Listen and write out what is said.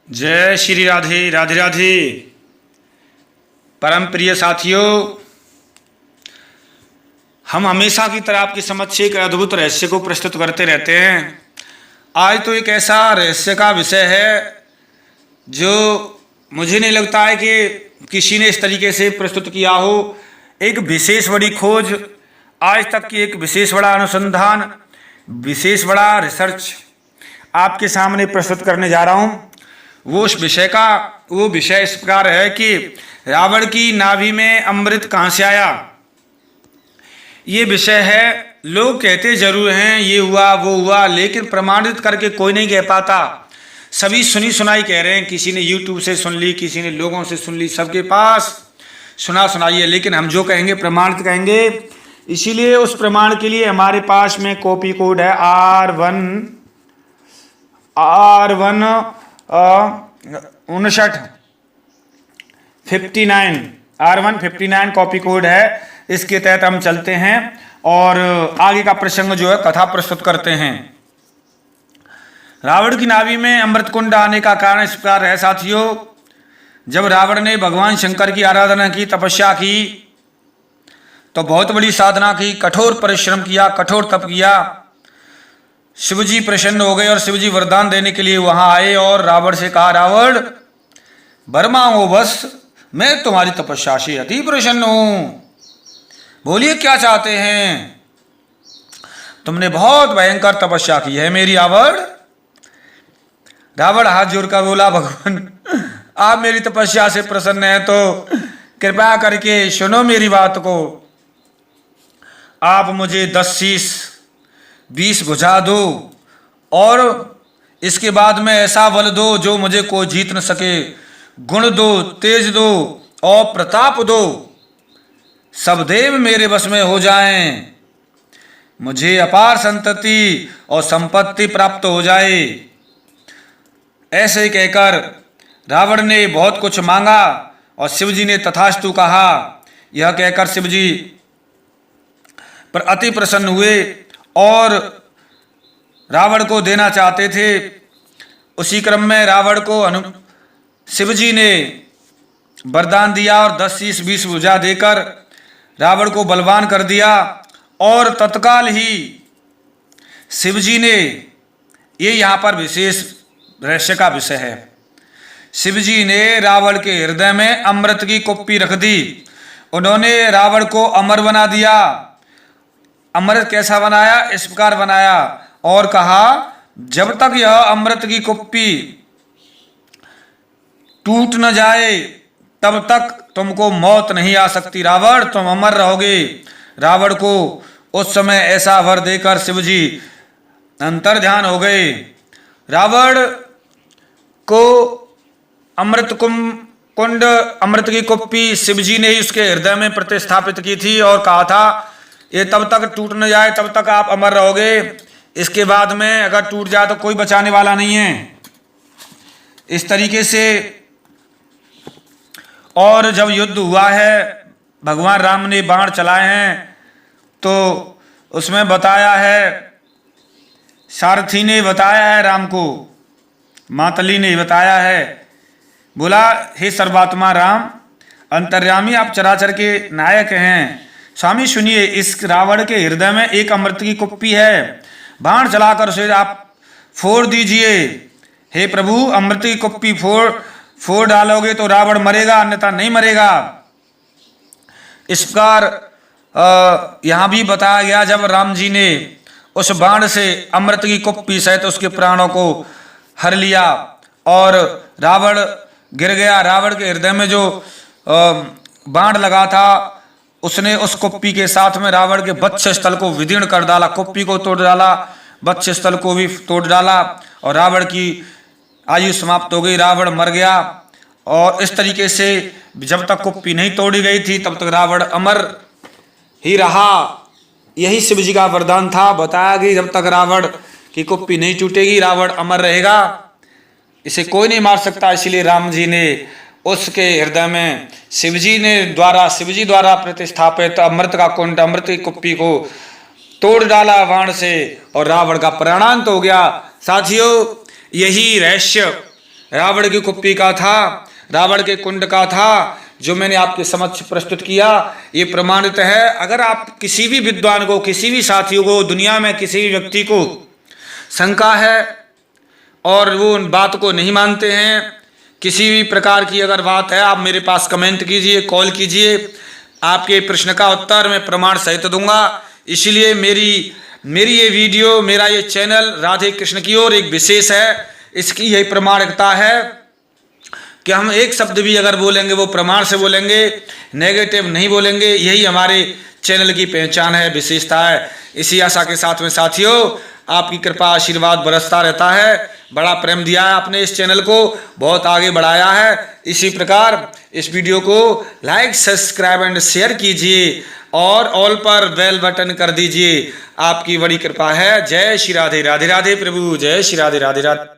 जय श्री राधे राधे राधे। परम प्रिय साथियों, हम हमेशा की तरह आपके समक्ष एक अद्भुत रहस्य को प्रस्तुत करते रहते हैं। आज तो एक ऐसा रहस्य का विषय है जो मुझे नहीं लगता है कि किसी ने इस तरीके से प्रस्तुत किया हो। एक विशेष बड़ी खोज, आज तक की एक विशेष बड़ा अनुसंधान, विशेष बड़ा रिसर्च आपके सामने प्रस्तुत करने जा रहा हूँ। वो विषय इस प्रकार है कि रावण की नाभि में अमृत कहाँ से आया। ये विषय है। लोग कहते जरूर हैं ये हुआ वो हुआ, लेकिन प्रमाणित करके कोई नहीं कह पाता। सभी सुनी सुनाई कह रहे हैं। किसी ने YouTube से सुन ली, किसी ने लोगों से सुन ली, सबके पास सुना सुनाई है। लेकिन हम जो कहेंगे प्रमाणित कहेंगे। इसीलिए उस प्रमाण के लिए हमारे पास में कॉपी कोड है R159 कॉपी कोड है। इसके तहत हम चलते हैं और आगे का प्रसंग जो है कथा प्रस्तुत करते हैं। रावण की नाभि में अमृत कुंड आने का कारण इस प्रकार है साथियों। जब रावण ने भगवान शंकर की आराधना की, तपस्या की, तो बहुत बड़ी साधना की, कठोर परिश्रम किया, कठोर तप किया। शिवजी प्रसन्न हो गए और शिवजी वरदान देने के लिए वहां आए और रावण से कहा, रावण वर मांगो, बस मैं तुम्हारी तपस्या से अति प्रसन्न हूं। बोलिए क्या चाहते हैं। तुमने बहुत भयंकर तपस्या की है मेरी रावण। रावण हाथ जोड़कर बोला, भगवान आप मेरी तपस्या से प्रसन्न हैं तो कृपया करके सुनो मेरी बात को। आप मुझे 10 शीश 20 भुजा दो और इसके बाद में ऐसा बल दो जो मुझे कोई जीत न सके। गुण दो, तेज दो और प्रताप दो, सब देव मेरे बस में हो जाएं। मुझे अपार संतति और संपत्ति प्राप्त हो जाए। ऐसे कहकर रावण ने बहुत कुछ मांगा और शिवजी ने तथास्तु कहा। यह कहकर शिवजी पर अति प्रसन्न हुए और रावण को देना चाहते थे। उसी क्रम में रावण को शिवजी ने वरदान दिया और 10 शीश 20 भुजा देकर रावण को बलवान कर दिया। और तत्काल ही शिवजी ने, ये यहाँ पर विशेष रहस्य का विषय है, शिवजी ने रावण के हृदय में अमृत की कुप्पी रख दी। उन्होंने रावण को अमर बना दिया। अमृत कैसा बनाया? इस प्रकार बनाया और कहा, जब तक यह अमृत की कुप्पी टूट न जाए तब तक तुमको मौत नहीं आ सकती रावण, तुम अमर रहोगे। रावण को उस समय ऐसा वर देकर शिवजी अंतर्ध्यान हो गए। रावण को अमृत कुंड, अमृत की कुप्पी शिवजी ने ही उसके हृदय में प्रतिस्थापित की थी और कहा था, ये तब तक टूट न जाए तब तक आप अमर रहोगे। इसके बाद में अगर टूट जाए तो कोई बचाने वाला नहीं है। इस तरीके से। और जब युद्ध हुआ है, भगवान राम ने बाण चलाए हैं, तो उसमें बताया है, सारथी ने बताया है राम को, मातली ने बताया है, बोला, हे सर्वात्मा राम, अंतर्यामी आप चराचर के नायक हैं। स्वामी सुनिए, इस रावण के हृदय में एक अमृत की कुप्पी है, बाण चलाकर उसे आप फोड़ दीजिए। हे प्रभु, अमृत की कुप्पी फोड़ डालोगे तो रावण मरेगा, अन्यथा नहीं मरेगा। इस प्रकार यहाँ भी बताया गया, जब राम जी ने उस बाण से अमृत की कुप्पी सहित उसके प्राणों को हर लिया और रावण गिर गया। रावण के हृदय में जो बाण लगा था, उसने उस कुप्पी के साथ में रावण के वक्ष स्थल को विदीर्ण कर डाला, कुप्पी को तोड़ डाला, वक्ष स्थल को भी तोड़ डाला और रावण की आयु समाप्त हो गई, रावण मर गया। और इस तरीके से जब तक कुप्पी नहीं तोड़ी गई थी तब तक रावण अमर ही रहा। यही शिवजी का वरदान था। बताया कि जब तक रावण की कुप्पी नहीं टूटेगी रावण अमर रहेगा, इसे कोई नहीं मार सकता। इसीलिए राम जी ने उसके हृदय में शिवजी द्वारा प्रतिष्ठापित अमृत का कुंड, अमृत की कुप्पी को तोड़ डाला बाण से और रावण का प्राणांत हो गया। साथियों, यही रहस्य रावण की कुप्पी का था, रावण के कुंड का था, जो मैंने आपके समक्ष प्रस्तुत किया, ये प्रमाणित है। अगर आप किसी भी विद्वान को, किसी भी साथियों को, दुनिया में किसी भी व्यक्ति को शंका है और वो उन बात को नहीं मानते हैं, किसी भी प्रकार की अगर बात है, आप मेरे पास कमेंट कीजिए, कॉल कीजिए, आपके प्रश्न का उत्तर मैं प्रमाण सहित दूंगा। इसलिए मेरी ये वीडियो, मेरा ये चैनल राधे कृष्ण की ओर एक विशेष है। इसकी यही प्रमाणिकता है कि हम एक शब्द भी अगर बोलेंगे वो प्रमाण से बोलेंगे, नेगेटिव नहीं बोलेंगे। यही हमारे चैनल की पहचान है, विशेषता है। इसी आशा के साथ में साथियों, आपकी कृपा आशीर्वाद बरसता रहता है। बड़ा प्रेम दिया है आपने इस चैनल को, बहुत आगे बढ़ाया है। इसी प्रकार इस वीडियो को लाइक, सब्सक्राइब एंड शेयर कीजिए और ऑल पर बेल बटन कर दीजिए। आपकी बड़ी कृपा है। जय श्री राधे, राधे राधे प्रभु, जय श्री राधे, राधे राधे।